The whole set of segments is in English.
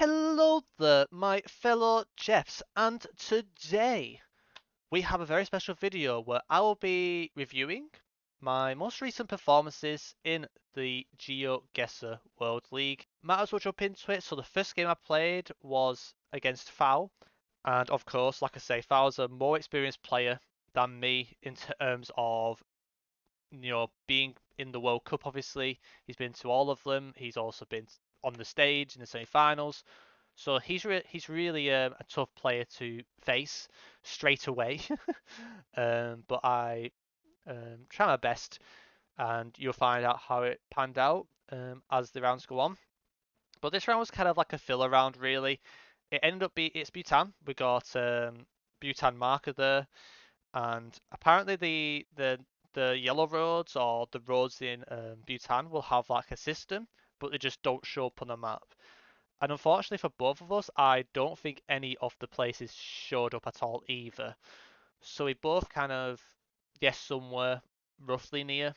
Hello there, my fellow Jeffs, and today we have a very special video where I will be reviewing my most recent performances in the GeoGuessr World League. Might as well jump into it. So the first game I played was against FAU, and of course, like I say, FAU's a more experienced player than me in terms of being in the World Cup. Obviously, he's been to all of them. He's also been on the stage in the semi-finals. So he's really a tough player to face straight away. But I try my best, and you'll find out how it panned out as the rounds go on. But this round was kind of like a filler round, really. It ended up being it's Bhutan. We got Bhutan marker there, and apparently the yellow roads or the roads in Bhutan will have like a system, but they just don't show up on the map. And unfortunately for both of us, I don't think any of the places showed up at all either. So we both kind of guessed somewhere roughly near,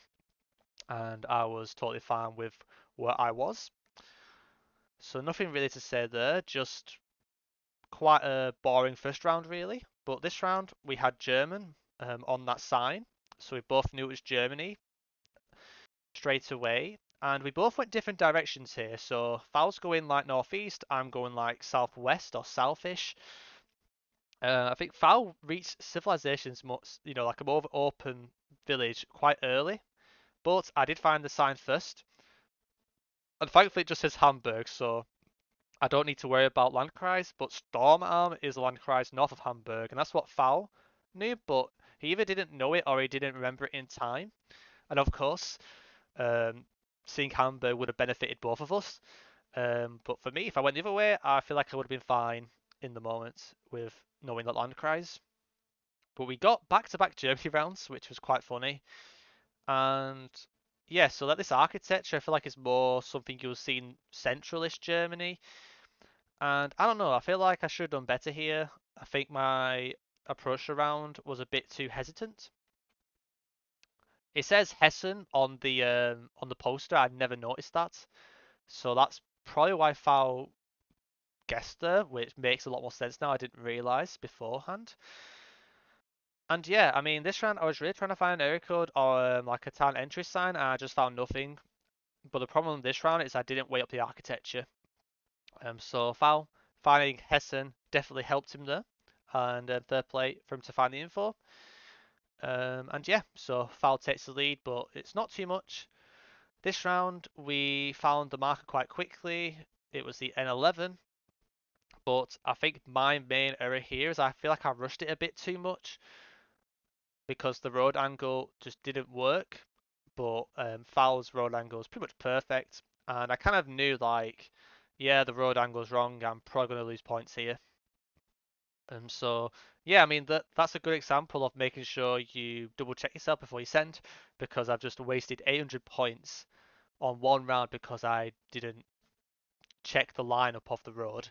and I was totally fine with where I was. So nothing really to say there, just quite a boring first round really. But this round we had German on that sign, so we both knew it was Germany straight away. And we both went different directions here. So FAU's going like northeast, I'm going like southwest or southish. I think FAU reached civilizations, much, like a more open village quite early. But I did find the sign first, and thankfully it just says Hamburg, so I don't need to worry about Landkreis. But Stormarm is a Landkreis north of Hamburg, and that's what FAU knew. But he either didn't know it or he didn't remember it in time. And of course, um, seeing Hamburg would have benefited both of us. But for me, if I went the other way, I feel like I would have been fine in the moment with knowing that Landkreis. But we got back-to-back Germany rounds, which was quite funny. And yeah, so like this architecture, I feel like it's more something you'll see in centralist Germany. And I don't know, I feel like I should have done better here. I think my approach around was a bit too hesitant. It says Hessen on the poster. I'd never noticed that, so that's probably why FAU guessed there, which makes a lot more sense now. I didn't realize beforehand. And yeah, I mean, this round I was really trying to find an area code or like a town entry sign, and I just found nothing. But the problem this round is I didn't weigh up the architecture. So FAU finding Hessen definitely helped him there, and third play for him to find the info. And yeah, so FAU takes the lead, but it's not too much. This round we found the marker quite quickly. It was the N11, but I think my main error here is I feel like I rushed it a bit too much because the road angle just didn't work. But FAU's road angle is pretty much perfect, and I kind of knew like, yeah, the road angle's wrong. I'm probably going to lose points here. So yeah, I mean that's a good example of making sure you double check yourself before you send, because I've just wasted 800 points on one round because I didn't check the lineup of the road.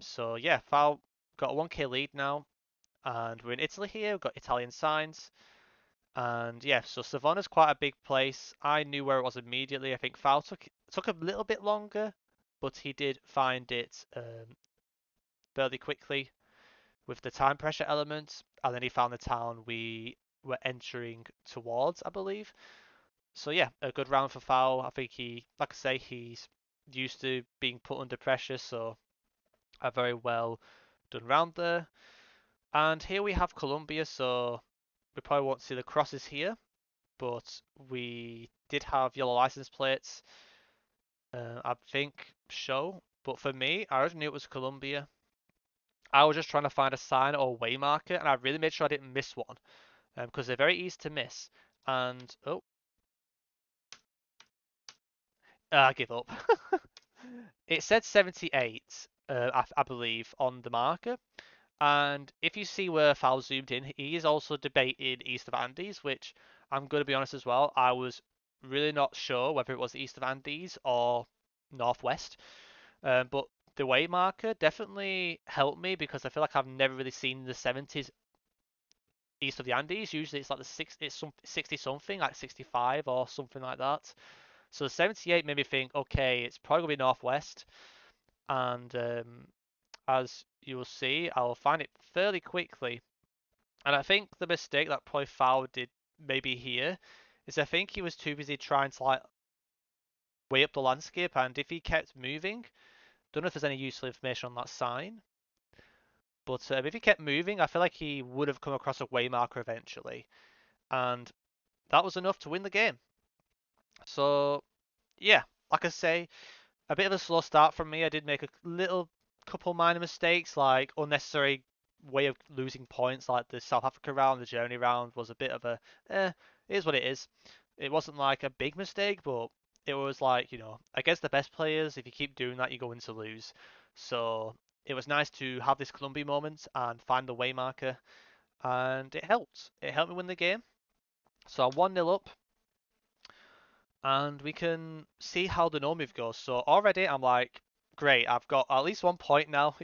So yeah, FAU got a 1k lead now, and we're in Italy here. We've got Italian signs. And yeah, so Savonna's quite a big place. I knew where it was immediately. I think FAU took a little bit longer, but he did find it fairly quickly with the time pressure element. And then he found the town we were entering towards, I believe. So yeah, a good round for FAU. I think like I say, he's used to being put under pressure, so a very well done round there. And here we have Colombia, so we probably won't see the crosses here, but we did have yellow license plates, I think, show. But for me, I already knew it was Colombia. I was just trying to find a sign or way marker, and I really made sure I didn't miss one, because they're very easy to miss. And oh, I give up. It said 78, I believe, on the marker. And if you see where FAU zoomed in, he is also debating east of Andes, which I'm going to be honest as well. I was really not sure whether it was east of Andes or northwest. But the way marker definitely helped me because I feel like I've never really seen the 70s east of the Andes. Usually it's like it's some 60 something, like 65 or something like that. So the 78 made me think, okay, it's probably gonna be northwest. and as you will see, I'll find it fairly quickly. And I think the mistake that probably FAU did maybe here is I think he was too busy trying to like weigh up the landscape, and if he kept moving, don't know if there's any useful information on that sign, but if he kept moving, I feel like he would have come across a waymarker eventually, and that was enough to win the game. So yeah, like I say, a bit of a slow start from me. I did make a little couple minor mistakes, like unnecessary way of losing points, like the South Africa round, the Germany round was a bit of a, it is what it is. It wasn't like a big mistake, but it was like, against the best players, if you keep doing that, you're going to lose. So it was nice to have this Colombia moment and find the waymarker, and it helped. It helped me win the game. So I'm 1-0 up, and we can see how the no move goes. So already I'm like, great, I've got at least 1 point now.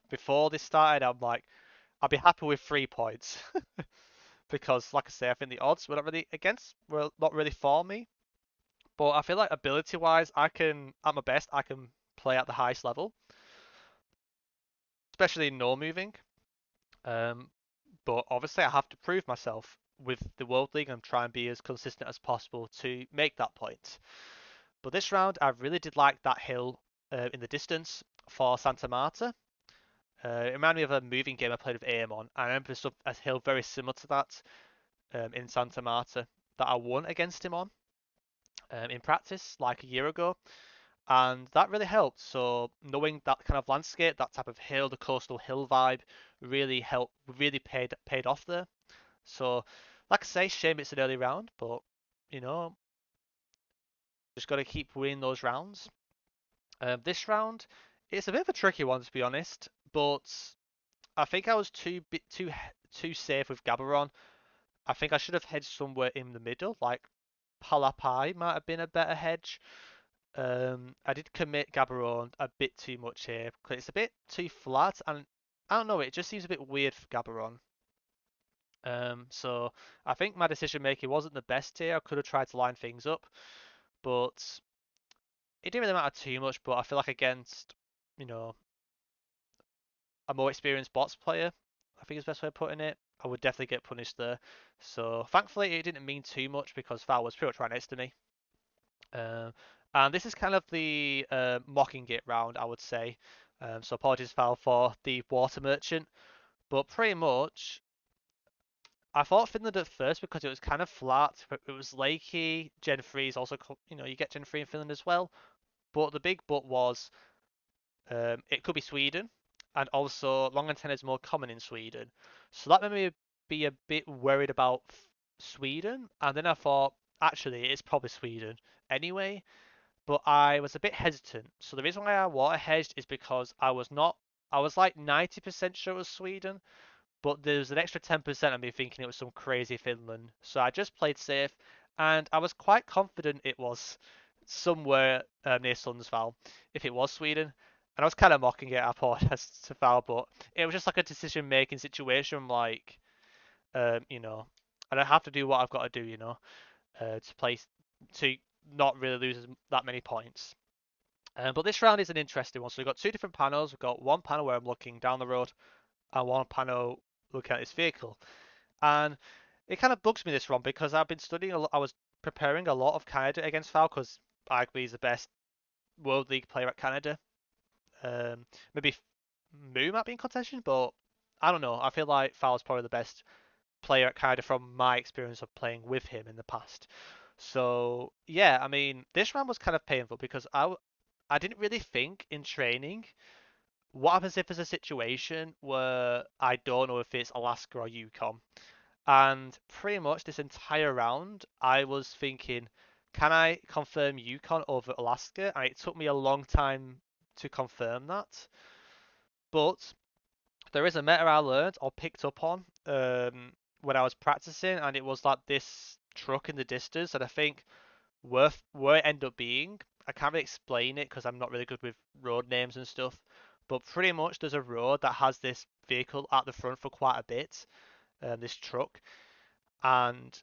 Before this started, I'm like, I'd be happy with 3 points because, like I say, I think the odds were not really for me. But I feel like ability-wise, at my best, I can play at the highest level, especially in no moving. Um, but obviously, I have to prove myself with the World League and try and be as consistent as possible to make that point. But this round, I really did like that hill in the distance for Santa Marta. It reminded me of a moving game I played with AM on. I remember a hill very similar to that in Santa Marta that I won against him on in practice like a year ago. And that really helped. So knowing that kind of landscape, that type of hill, the coastal hill vibe, really helped, really paid off there. So, like I say, shame it's an early round, but you know, just got to keep winning those rounds. This round, it's a bit of a tricky one to be honest, but I think I was too safe with Gabaron. I think I should have hedged somewhere in the middle, like Palapai might have been a better hedge. I did commit Gabaron a bit too much here because it's a bit too flat, and I don't know, it just seems a bit weird for Gabaron. So I think my decision making wasn't the best here. I could have tried to line things up, but it didn't really matter too much. But I feel like against, you know, a more experienced bots player, I think is the best way of putting it, I would definitely get punished there. So thankfully it didn't mean too much because FAU was pretty much right next to me. And this is kind of the mocking it round, I would say. So apologies, FAU, for the water merchant. But pretty much, I thought Finland at first because it was kind of flat. It was lakey. Gen 3 is also, you get Gen 3 in Finland as well. But the big but was it could be Sweden, and also long antenna is more common in Sweden. So that made me be a bit worried about Sweden, and then I thought actually it's probably Sweden anyway. But I was a bit hesitant. So the reason why I water hedged is because I was like 90% sure it was Sweden, but there's an extra 10% of me thinking it was some crazy Finland. So I just played safe, and I was quite confident it was somewhere near Sundsvall if it was Sweden. And I was kind of mocking it, I apologize to Val, but it was just like a decision-making situation, like, and I have to do what I've got to do, to play to not really lose that many points. But this round is an interesting one. So we've got two different panels. We've got one panel where I'm looking down the road, and one panel looking at this vehicle. And it kind of bugs me this one because I've been studying a lot. I was preparing a lot of Canada against FAU because arguably he's the best World League player at Canada. Maybe Moo might be in contention, but I don't know. I feel like FAU's probably the best player at Canada from my experience of playing with him in the past. So yeah, I mean, this round was kind of painful because I didn't really think in training what happens if there's a situation where I don't know if it's Alaska or Yukon. And pretty much this entire round, I was thinking, can I confirm Yukon over Alaska? And it took me a long time to confirm that. But there is a meta I learned or picked up on when I was practicing, and it was like this truck in the distance. And I think where it ended up being, I can't really explain it because I'm not really good with road names and stuff. But pretty much there's a road that has this vehicle at the front for quite a bit, this truck. And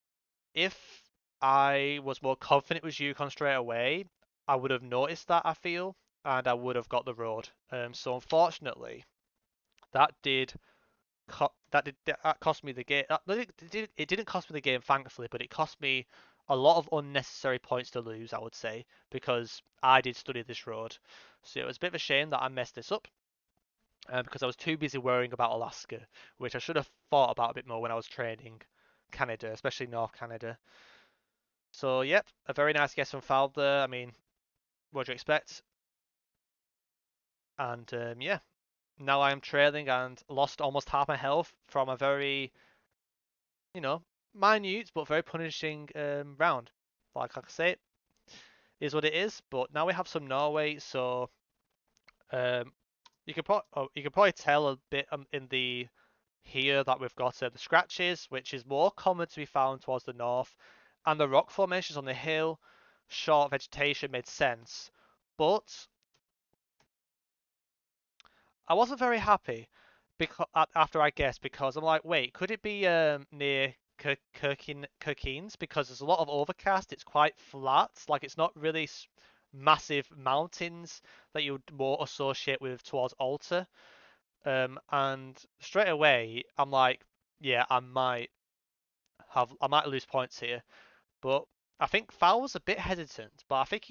if I was more confident it was Yukon straight away, I would have noticed that, I feel. and I would have got the road. So unfortunately, that did that cost me the game. It didn't cost me the game, thankfully, but it cost me a lot of unnecessary points to lose, I would say, because I did study this road. So it was a bit of a shame that I messed this up, because I was too busy worrying about Alaska, which I should have thought about a bit more when I was training Canada, especially North Canada. So yep, a very nice guess from Foul there. I mean, what do you expect? And yeah, now I am trailing and lost almost half my health from a very, you know, minute but very punishing round. Like I say, is what it is. But now we have some Norway, so um, you can probably tell a bit in the here that we've got the scratches, which is more common to be found towards the north, and the rock formations on the hill. Short vegetation made sense, but I wasn't very happy because after I guessed, because I'm like, wait, could it be near Kirkines? Because there's a lot of overcast. It's quite flat. Like it's not really massive mountains that you would more associate with towards Alta. And straight away, I'm like, yeah, I might lose points here. But I think Fowl was a bit hesitant, but I think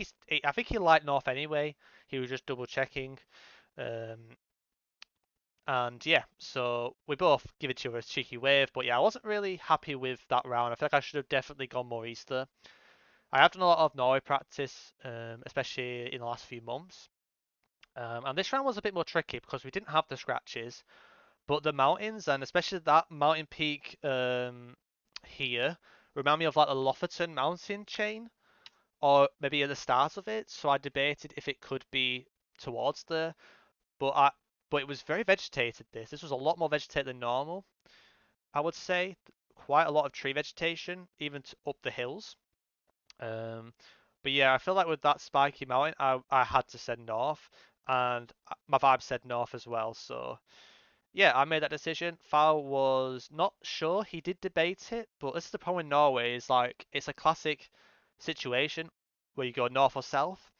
he liked North anyway. He was just double checking. Um, And yeah, so we both give it to a cheeky wave, but yeah, I wasn't really happy with that round. I feel like I should have definitely gone more Easter. I have done a lot of Norway practice, especially in the last few months. And this round was a bit more tricky because we didn't have the scratches, but the mountains, and especially that mountain peak here, remind me of like the Lofferton mountain chain, or maybe at the start of it. So I debated if it could be towards there, but I but it was very vegetated. This was a lot more vegetated than normal. I would say quite a lot of tree vegetation, even up the hills. Um, but yeah, I feel like with that spiky mountain, I had to send north, and my vibe said north as well. So yeah, I made that decision. Fao was not sure. He did debate it, but this is the problem in Norway. Is like it's a classic situation where you go north or south,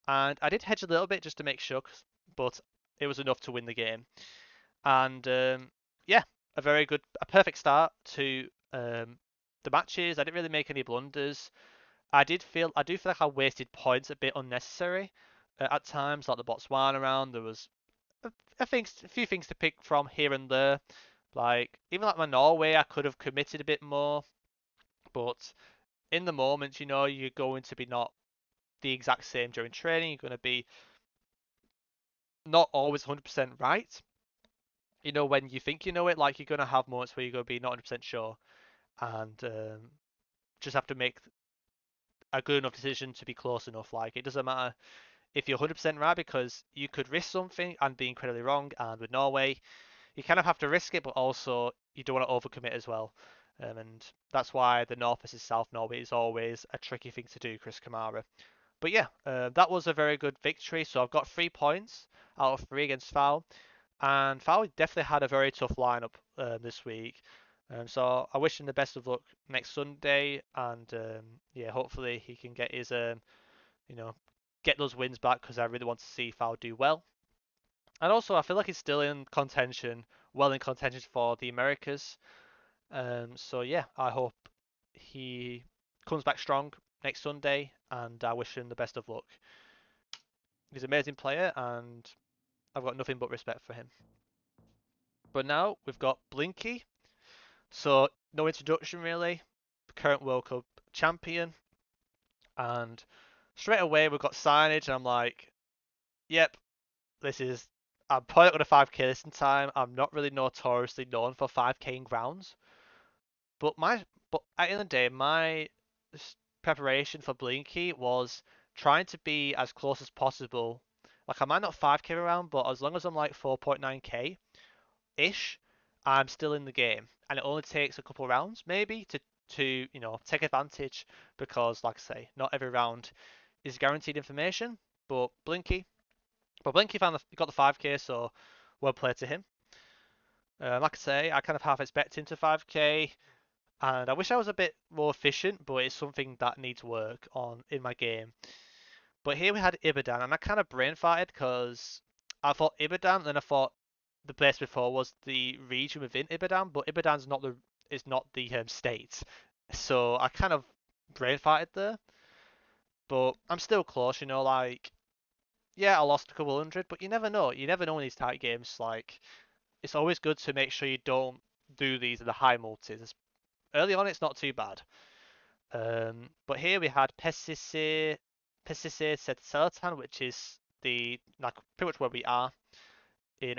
and I did hedge a little bit just to make sure, but it was enough to win the game. And yeah, a perfect start to the matches. I didn't really make any blunders. I do feel like I wasted points a bit unnecessary at times, like the Botswana round. There was a few things to pick from here and there. Like even like my Norway, I could have committed a bit more, but in the moment, you're going to be not the exact same during training. You're going to be not always 100% right. When you think you know it, like you're going to have moments where you're going to be not 100% sure, and just have to make a good enough decision to be close enough. Like it doesn't matter if you're 100% right, because you could risk something and be incredibly wrong. And with Norway, you kind of have to risk it, but also you don't want to overcommit as well. And that's why the North versus South Norway is always a tricky thing to do, Chris Kamara. But yeah, that was a very good victory. So I've got 3 points out of 3 against Foul. And Fowl definitely had a very tough lineup this week. So I wish him the best of luck next Sunday, and yeah, hopefully he can get his you know get those wins back, because I really want to see Fowl do well. And also, I feel like he's still in contention, well in contention for the Americas. So yeah, I hope he comes back strong next Sunday, and I wish him the best of luck. He's an amazing player, and I've got nothing but respect for him. But now we've got Blinky. So no introduction really. Current World Cup champion, and straight away we've got signage, and I'm like, yep, this is. I'm probably not going to 5k this in time. I'm not really notoriously known for 5k in grounds, but at the end of the day, my preparation for Blinky was trying to be as close as possible. Like I might not 5k around, but as long as I'm like 4.9k ish, I'm still in the game, and it only takes a couple rounds maybe to take advantage, because like I say, not every round is guaranteed information. But Blinky got the 5k, so well played to him. Like I say, I kind of half expect him to 5k, and I wish I was a bit more efficient, but it's something that needs work on in my game. But here we had Ibadan, and I kind of brain farted because I thought Ibadan, then I thought the place before was the region within Ibadan, but Ibadan's not the is not the state. So I kind of brain farted there, but I'm still close, you know. Like, yeah, I lost a couple hundred, but you never know. You never know in these tight games. Like, it's always good to make sure you don't do these in the high multis. Early on, it's not too bad. But here we had Pesise Selatan, which is the like pretty much where we are in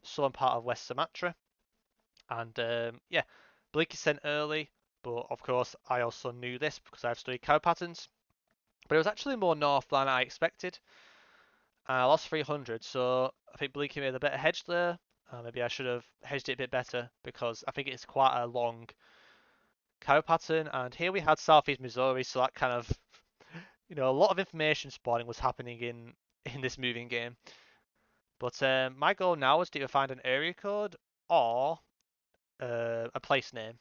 southern part of West Sumatra. And yeah, Blinky sent early, but of course I also knew this because I've studied cow patterns. But it was actually more north than I expected. I lost 300, so I think Blinky made a better hedge there. Maybe I should have hedged it a bit better because I think it's quite a long cow pattern. And here we had Southeast Missouri, so that kind of, you know, a lot of information spawning was happening in this moving game. But my goal now is to either find an area code or a place name.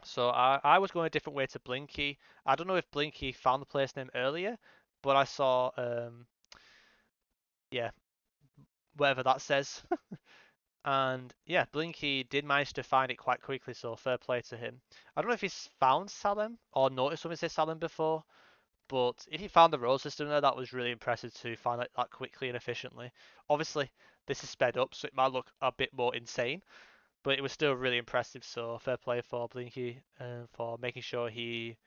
So I was going a different way to Blinky. I don't know if Blinky found the place name earlier, but I saw yeah, whatever that says. And yeah, Blinky did manage to find it quite quickly, so fair play to him. I don't know if he's found Salem or noticed someone say Salem before, but if he found the road system there, that was really impressive to find it that quickly and efficiently. Obviously, this is sped up, so it might look a bit more insane, but it was still really impressive. So fair play for Blinky for making sure he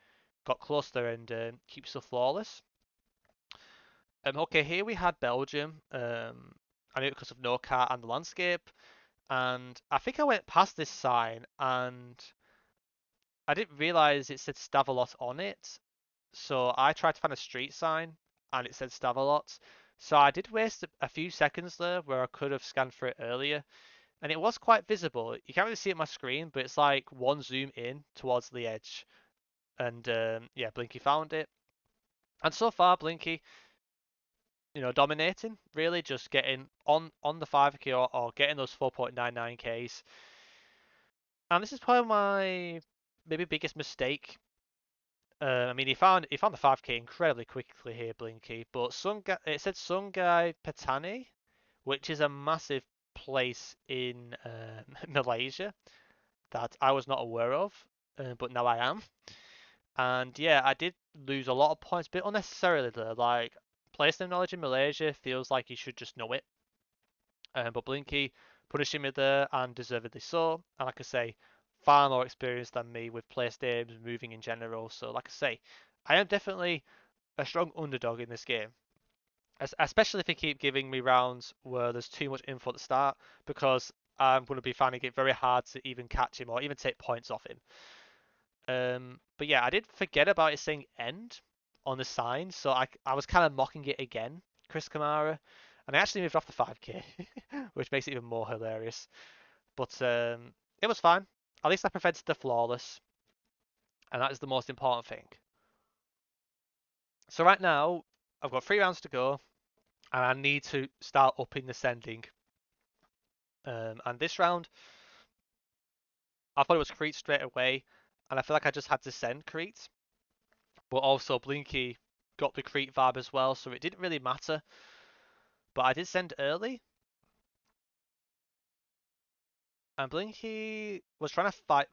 got close there and keeps the flawless. Okay, here we had Belgium. I knew it because of no car and the landscape, and I think I went past this sign and I didn't realize it said Stavelot on it. So I tried to find a street sign and it said Stavelot. So I did waste a few seconds there where I could have scanned for it earlier. And it was quite visible. You can't really see it on my screen, but it's like one zoom in towards the edge. And yeah, Blinky found it. And so far, Blinky, you know, dominating, really just getting on the 5k or getting those 4.99ks. And this is probably my maybe biggest mistake. I mean, he found the 5k incredibly quickly here, Blinky. But it said Sungai Petani, which is a massive place in Malaysia that I was not aware of, but now I am. And yeah, I did lose a lot of points, a bit unnecessarily there. Like, place name knowledge in Malaysia feels like you should just know it. But Blinky punishing me there, and deservedly so. And like I say, far more experienced than me with place names, moving in general. So like I say, I am definitely a strong underdog in this game. Especially if he keep giving me rounds where there's too much info at the start, because I'm going to be finding it very hard to even catch him or even take points off him. But yeah, I did forget about it saying end on the sign, so I was kind of mocking it again, Chris Kamara, and I actually moved off the 5k, which makes it even more hilarious. But it was fine. At least I prevented the flawless, and that is the most important thing. So right now, I've got 3 rounds to go, and I need to start upping the sending. And this round, I thought it was Crete straight away, and I feel like I just had to send Crete. But also Blinky got the Crete vibe as well, so it didn't really matter. But I did send early, and Blinky was trying to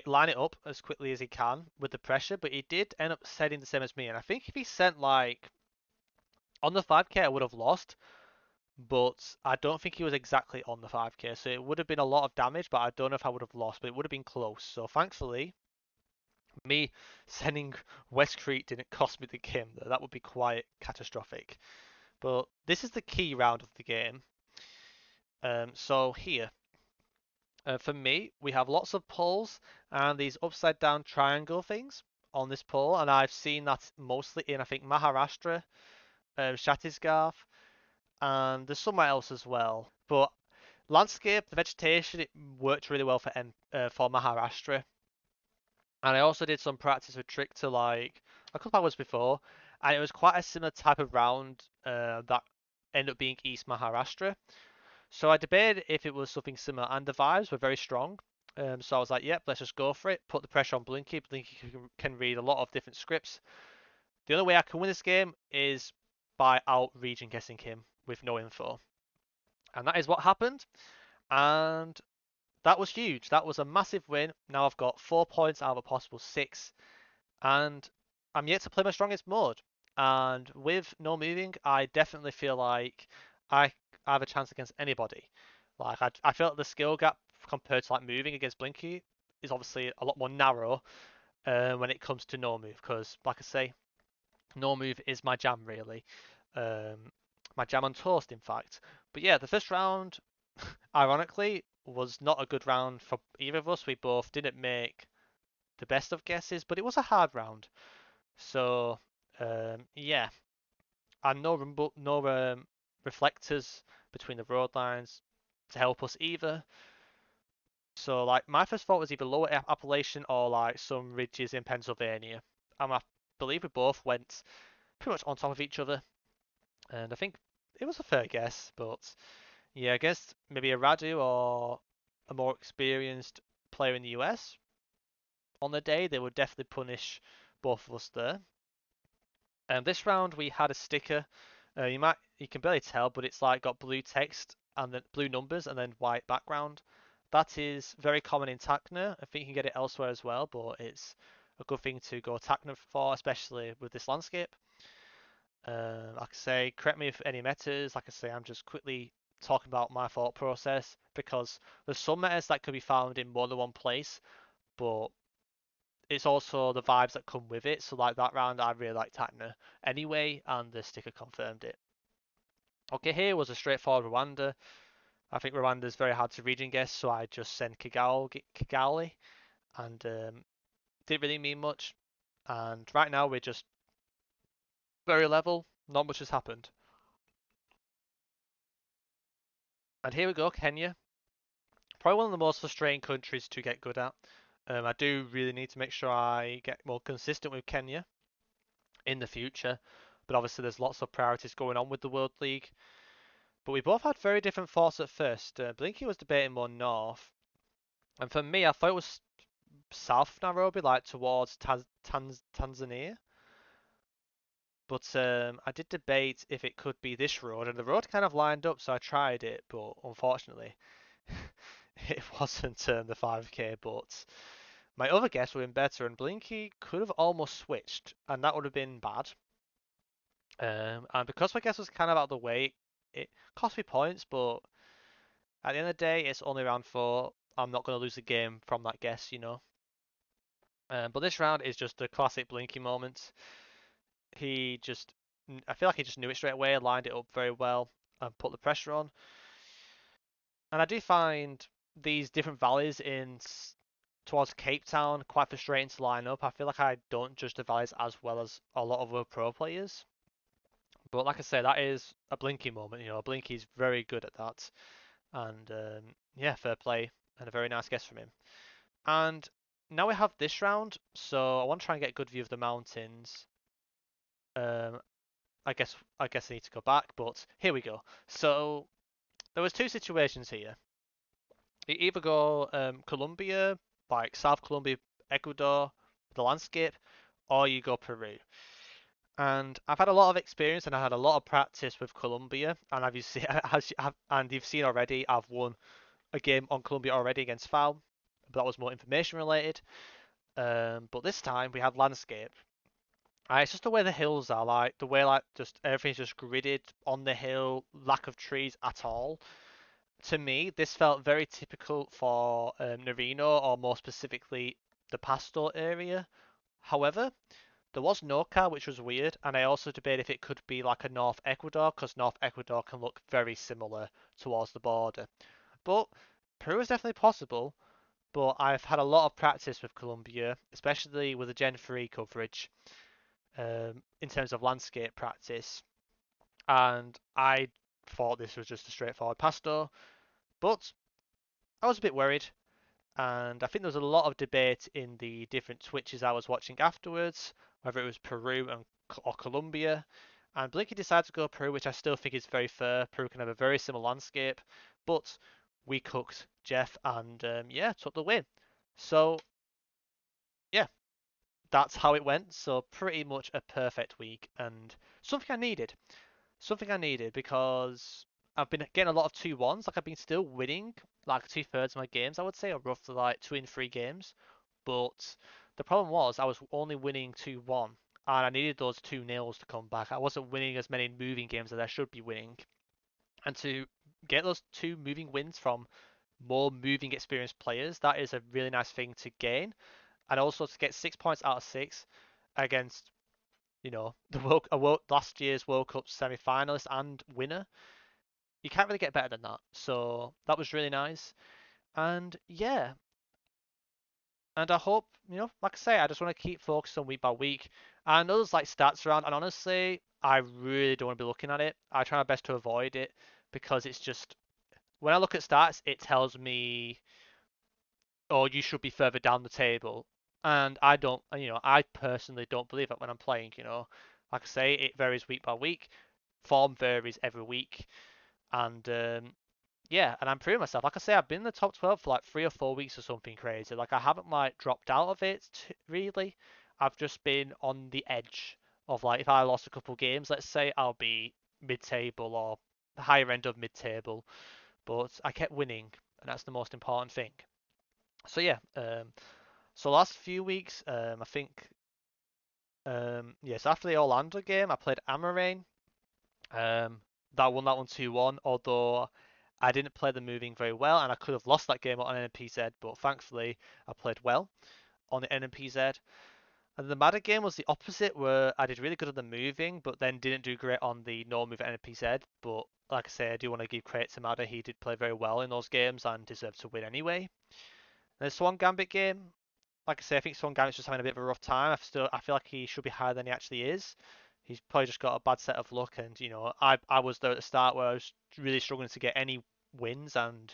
line it up as quickly as he can with the pressure, but he did end up sending the same as me. And I think if he sent like on the 5k, I would have lost, but I don't think he was exactly on the 5k, so it would have been a lot of damage, but I don't know if I would have lost, but it would have been close. So thankfully, me sending West Crete didn't cost me the game. That would be quite catastrophic. But this is the key round of the game. So here, for me, we have lots of poles and these upside down triangle things on this pole, and I've seen that mostly in, I think, Maharashtra, Chhattisgarh, and there's somewhere else as well. But landscape, the vegetation, it worked really well for Maharashtra. And I also did some practice with Trick to like a couple hours before, and it was quite a similar type of round that ended up being East Maharashtra. So I debated if it was something similar, and the vibes were very strong. So I was like, yep, let's just go for it. Put the pressure on Blinky. Blinky can read a lot of different scripts, the only way I can win this game is by out region guessing him with no info. And that is what happened. And that was huge. That was a massive win. Now I've got 4 points out of a possible 6. And I'm yet to play my strongest mode. And with no moving, I definitely feel like I have a chance against anybody. Like I feel like the skill gap compared to like moving against Blinky is obviously a lot more narrow when it comes to no move. Because like I say, no move is my jam really. My jam on toast, in fact. But yeah, the first round, ironically, was not a good round for either of us. We both didn't make the best of guesses, but it was a hard round. So yeah, and no reflectors between the road lines to help us either. So like my first thought was either lower Appalachian or like some ridges in Pennsylvania. And I believe we both went pretty much on top of each other. And I think it was a fair guess, but yeah, I guess maybe a Radu or a more experienced player in the US on the day, they would definitely punish both of us there. And this round we had a sticker. You can barely tell, but it's like got blue text and then blue numbers and then white background. That is very common in Tacna. I think you can get it elsewhere as well, but it's a good thing to go Tacna for, especially with this landscape. Like I say, correct me if any metas. Like I say, I'm just quickly talking about my thought process because there's some metas that could be found in more than one place, but it's also the vibes that come with it. So like that round, I really like Tacna anyway, and the sticker confirmed it. Okay, here was a straightforward Rwanda. I think Rwanda is very hard to region guess, so I just sent Kigali, and didn't really mean much. And right now we're just very level. Not much has happened. And here we go, Kenya. Probably one of the most frustrating countries to get good at. I do really need to make sure I get more consistent with Kenya in the future. But obviously, there's lots of priorities going on with the World League. But we both had very different thoughts at first. Blinky was debating more north. And for me, I thought it was south of Nairobi, like towards Tanzania. But I did debate if it could be this road, and the road kind of lined up, so I tried it, but unfortunately, it wasn't the 5k. But my other guess would have been better, and Blinky could have almost switched, and that would have been bad. And because my guess was kind of out of the way, it cost me points, but at the end of the day, it's only round 4. I'm not going to lose the game from that guess, you know. But this round is just a classic Blinky moment. I feel like he just knew it straight away, lined it up very well, and put the pressure on. And I do find these different valleys towards Cape Town quite frustrating to line up. I feel like I don't judge the valleys as well as a lot of other pro players. But like I say, that is a Blinky moment. You know, Blinky's very good at that. And yeah, fair play and a very nice guess from him. And now we have this round, so I want to try and get a good view of the mountains. Um, I guess I need to go back, but here we go. So there was 2 situations here. You either go Colombia, like South Colombia, Ecuador, the landscape, or you go Peru. And I've had a lot of experience and I had a lot of practice with Colombia, and you've seen already, I've won a game on Colombia already against FAU, but that was more information related. But this time we had landscape. It's just the way the hills are, like the way like just everything's just gridded on the hill, lack of trees at all. To me, this felt very typical for Narino, or more specifically the Pasto area. However, there was NorCal, which was weird, and I also debated if it could be like a North Ecuador, because North Ecuador can look very similar towards the border. But Peru is definitely possible, but I've had a lot of practice with Colombia, especially with the Gen 3 coverage, in terms of landscape practice, and I thought this was just a straightforward Pasto, but I was a bit worried, and I think there was a lot of debate in the different Twitches I was watching afterwards, whether it was Peru or Colombia. And Blinky decided to go Peru, which I still think is very fair. Peru can have a very similar landscape, but we cooked Jeff and yeah, took the win. So yeah, that's how it went. So pretty much a perfect week and something I needed. Something I needed because I've been getting a lot of 2-1s. Like I've been still winning like 2/3 of my games, I would say, or roughly like 2 in 3 games. But the problem was I was only winning 2-1, and I needed those 2-0s to come back. I wasn't winning as many moving games as I should be winning, and to get those 2 moving wins from more moving experienced players, that is a really nice thing to gain. And also to get 6 points out of 6 against, the last year's World Cup semi-finalist and winner, you can't really get better than that. So that was really nice. And yeah, and I hope, like I say, I just want to keep focused on week by week. I know there's like stats around, and honestly, I really don't want to be looking at it. I try my best to avoid it because it's just when I look at stats, it tells me, oh, you should be further down the table. And I don't, I personally don't believe it when I'm playing, Like I say, it varies week by week. Form varies every week. And yeah, and I'm proving myself. Like I say, I've been in the top 12 for like 3 or 4 weeks or something crazy. Like I haven't like dropped out of it really. I've just been on the edge of like if I lost a couple games, let's say, I'll be mid-table or the higher end of mid-table. But I kept winning, and that's the most important thing. So yeah, so last few weeks, I think, yes, after the Orlando game, I played Amarain. That won that one 2-1, although I didn't play the moving very well, and I could have lost that game on NMPZ, but thankfully I played well on the NMPZ. And the Madder game was the opposite, where I did really good on the moving, but then didn't do great on the no move at NMPZ. But like I say, I do want to give credit to Madder. He did play very well in those games and deserved to win anyway. And the Swan Gambit game, like I say, I think Swan Gambit's just having a bit of a rough time. I feel like he should be higher than he actually is. He's probably just got a bad set of luck, and I was there at the start where I was really struggling to get any wins, and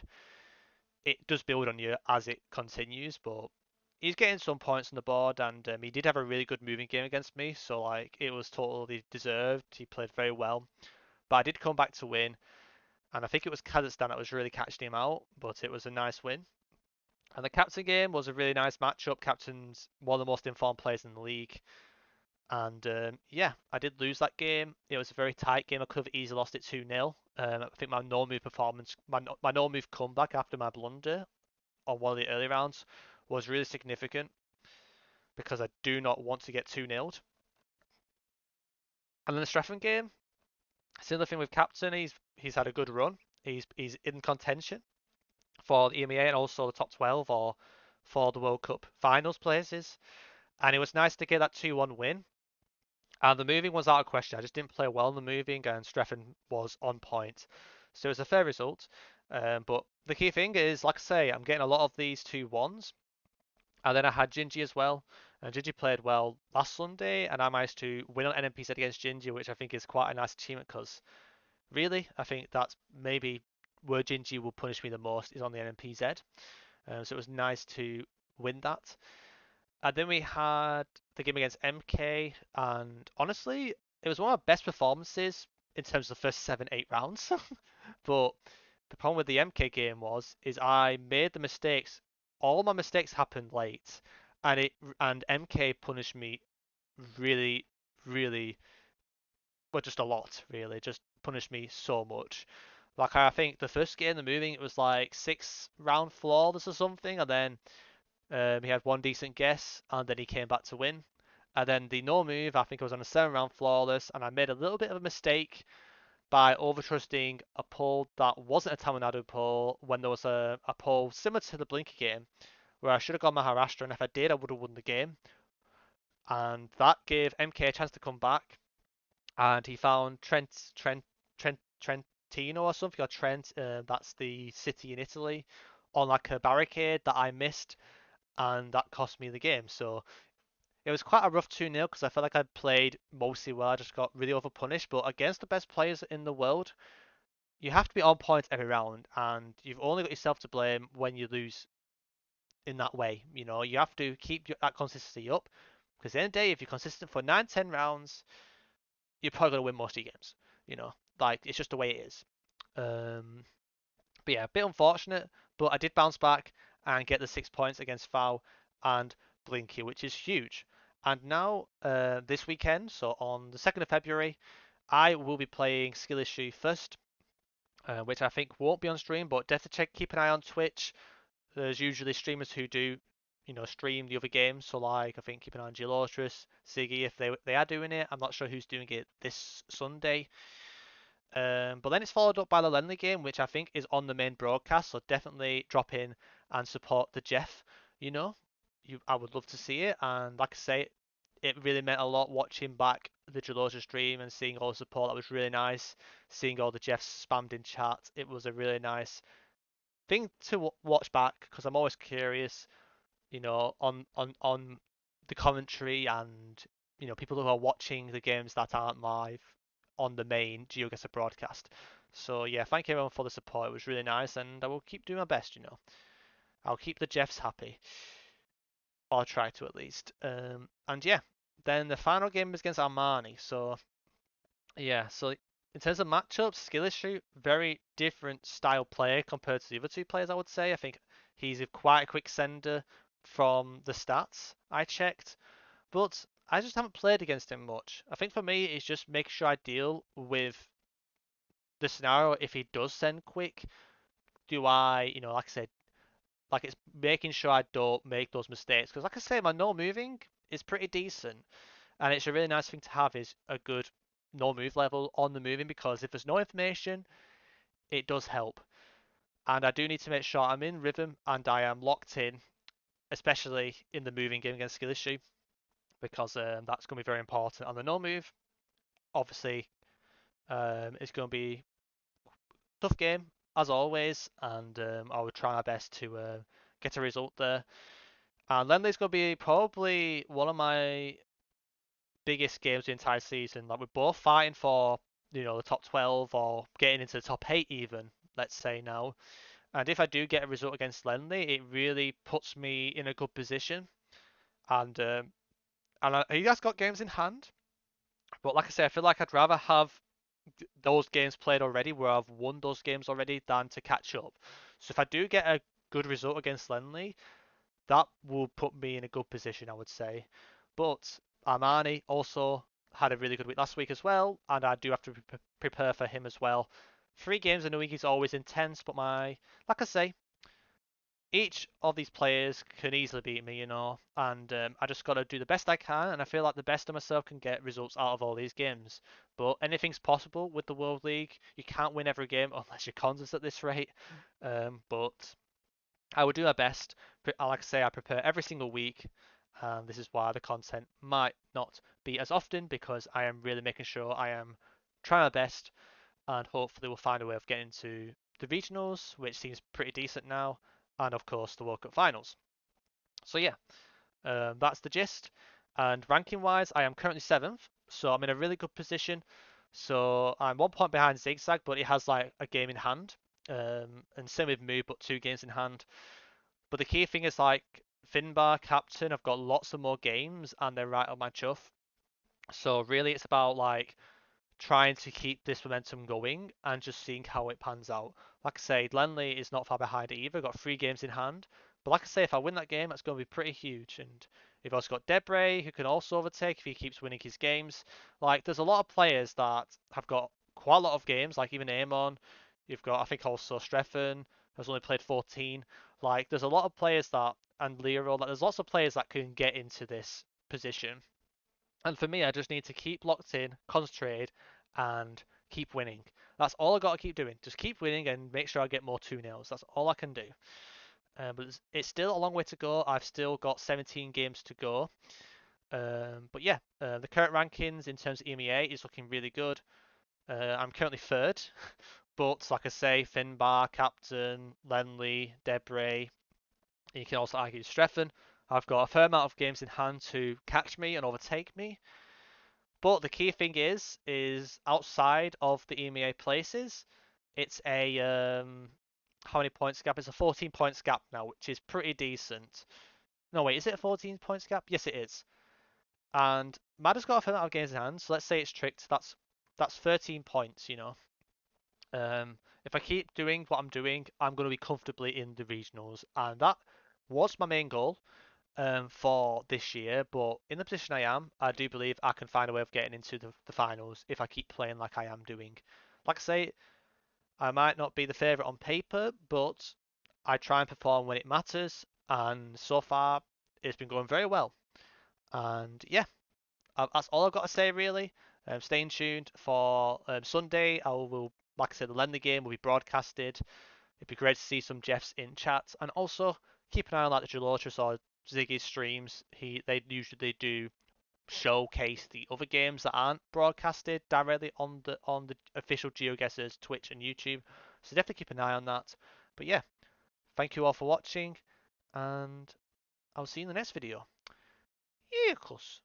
it does build on you as it continues. But he's getting some points on the board, and he did have a really good moving game against me, so like it was totally deserved. He played very well, but I did come back to win, and I think it was Kazakhstan that was really catching him out, but it was a nice win. And the captain game was a really nice matchup. Captain's one of the most informed players in the league. And yeah, I did lose that game. It was a very tight game. I could have easily lost it 2-0. I think my no move performance, my no move comeback after my blunder on one of the early rounds was really significant because I do not want to get 2-0'd. And then the Strephon game, similar thing with captain. He's had a good run. He's in contention for the EMEA and also the top 12 or for the World Cup finals places. And it was nice to get that 2-1 win. And the moving was out of question. I just didn't play well in the moving, and Strephon was on point. So it was a fair result. But the key thing is, like I say, I'm getting a lot of these 2-1s. And then I had Gingy as well. And Gingy played well last Sunday, and I managed to win on NMPZ against Gingy, which I think is quite a nice achievement because really, I think that's maybe where Gingy will punish me the most is on the NMPZ. So it was nice to win that. And then we had the game against MK, and honestly, it was one of my best performances in terms of the first 7, 8 rounds. But the problem with the MK game is I made the mistakes. All my mistakes happened late, and MK punished me really, really, well, just a lot, really, just punished me so much. Like I think the first game, the moving, it was like 6 round flawless or something, and then he had one decent guess, and then he came back to win. And then the no move, I think I was on a 7 round flawless, and I made a little bit of a mistake by overtrusting a pull that wasn't a Tamanado pull when there was a pull similar to the Blinky game, where I should have gone Maharashtra, and if I did, I would have won the game. And that gave MK a chance to come back, and he found Trentino or something, or Trent, that's the city in Italy, on like a barricade that I missed, and that cost me the game. So it was quite a rough 2-0 because I felt like I played mostly well. I just got really overpunished. But against the best players in the world, you have to be on point every round, and you've only got yourself to blame when you lose in that way. You have to keep that consistency up because at the end of the day, if you're consistent for 9, 10 rounds, you're probably going to win most of your games. Like it's just the way it is. Um, but yeah, a bit unfortunate, but I did bounce back and get the 6 points against FAU and Blinky, which is huge. And now, this weekend, so on the 2nd of February, I will be playing Skill Issue first, which I think won't be on stream, but definitely keep an eye on Twitch. There's usually streamers who do, stream the other games. So like, I think keep an eye on GeoGuessr, Siggy if they are doing it. I'm not sure who's doing it this Sunday. But then it's followed up by the Lenley game, which I think is on the main broadcast. So definitely drop in and support the Jeff. You know, I would love to see it. And like I say, it really meant a lot watching back the Gelosia stream and seeing all the support. That was really nice. Seeing all the Jeffs spammed in chat. It was a really nice thing to watch back because I'm always curious, on the commentary and people who are watching the games that aren't live on the main GeoGuessr broadcast. So yeah, thank you everyone for the support. It was really nice, and I will keep doing my best. I'll keep the Jeffs happy, or try to at least. And yeah, then the final game was against Armani. So yeah, so in terms of matchups, skill issue, very different style player compared to the other two players, I would say. I think he's quite a quick sender from the stats I checked, but I just haven't played against him much. I think for me, it's just making sure I deal with the scenario if he does send quick. Do I, like I said, like it's making sure I don't make those mistakes. Because like I say, my no moving is pretty decent. And it's a really nice thing to have is a good no move level on the moving because if there's no information, it does help. And I do need to make sure I'm in rhythm and I am locked in, especially in the moving game against Skill Issue, because that's going to be very important. On the no move, obviously, it's going to be a tough game as always, and I will try my best to get a result there. And Lemley's going to be probably one of my biggest games the entire season. Like we're both fighting for the top 12 or getting into the top 8 even. Let's say now. And if I do get a result against Lenley, it really puts me in a good position. And he has got games in hand, but like I say, I feel like I'd rather have those games played already, where I've won those games already, than to catch up. So if I do get a good result against Lenley, that will put me in a good position, I would say. But Armani also had a really good week last week as well, and I do have to prepare for him as well. 3 games in a week is always intense, but like I say, each of these players can easily beat me, and I just got to do the best I can, and I feel like the best of myself can get results out of all these games. But anything's possible with the World League. You can't win every game unless you're constant at this rate. But I will do my best. Like I say, I prepare every single week, and this is why the content might not be as often because I am really making sure I am trying my best, and hopefully we'll find a way of getting to the regionals, which seems pretty decent now, and of course the World Cup finals. So yeah, that's the gist. And ranking wise, I am currently 7th, so I'm in a really good position. So I'm 1 point behind Zigzag, but it has like a game in hand. And same with Moo, but 2 games in hand. But the key thing is like Finbar, Captain, I've got lots of more games and they're right on my chuff. So really it's about like trying to keep this momentum going and just seeing how it pans out. Like I say, Lenley is not far behind either, got 3 games in hand. But like I say, if I win that game, that's going to be pretty huge. And we've also got Debray, who can also overtake if he keeps winning his games. Like, there's a lot of players that have got quite a lot of games, like even Amon. You've got, I think, also Streffen, has only played 14. Like, there's a lot of players that, and Lero, like, there's lots of players that can get into this position. And for me, I just need to keep locked in, concentrated, and keep winning. That's all I got to keep doing. Just keep winning and make sure I get more 2-0s. That's all I can do. But it's still a long way to go. I've still got 17 games to go. But yeah, the current rankings in terms of EMEA is looking really good. I'm currently third, but like I say, Finbar, Captain, Lenley, Debray, and you can also argue Streffen. I've got a fair amount of games in hand to catch me and overtake me. But the key thing is outside of the EMEA places, it's a how many points gap? It's a 14 points gap now, which is pretty decent. No, wait, is it a 14 points gap? Yes, it is. And Mad has got a fair amount of games in hand, so let's say it's tricked. That's 13 points, If I keep doing what I'm doing, I'm going to be comfortably in the regionals, and that was my main goal. for this year, but in the position I am, I do believe I can find a way of getting into the finals if I keep playing like I am doing. Like I say, I might not be the favourite on paper, but I try and perform when it matters, and so far it's been going very well. And yeah, that's all I've got to say really. Staying tuned for Sunday. I will, like I said, the Lenley game will be broadcasted. It'd be great to see some Jeffs in chat, and also keep an eye on like the Gelotris or Ziggy's streams. They usually do showcase the other games that aren't broadcasted directly on the official GeoGuessr's Twitch and YouTube. So definitely keep an eye on that. But yeah, thank you all for watching, and I'll see you in the next video. Yeah, of course.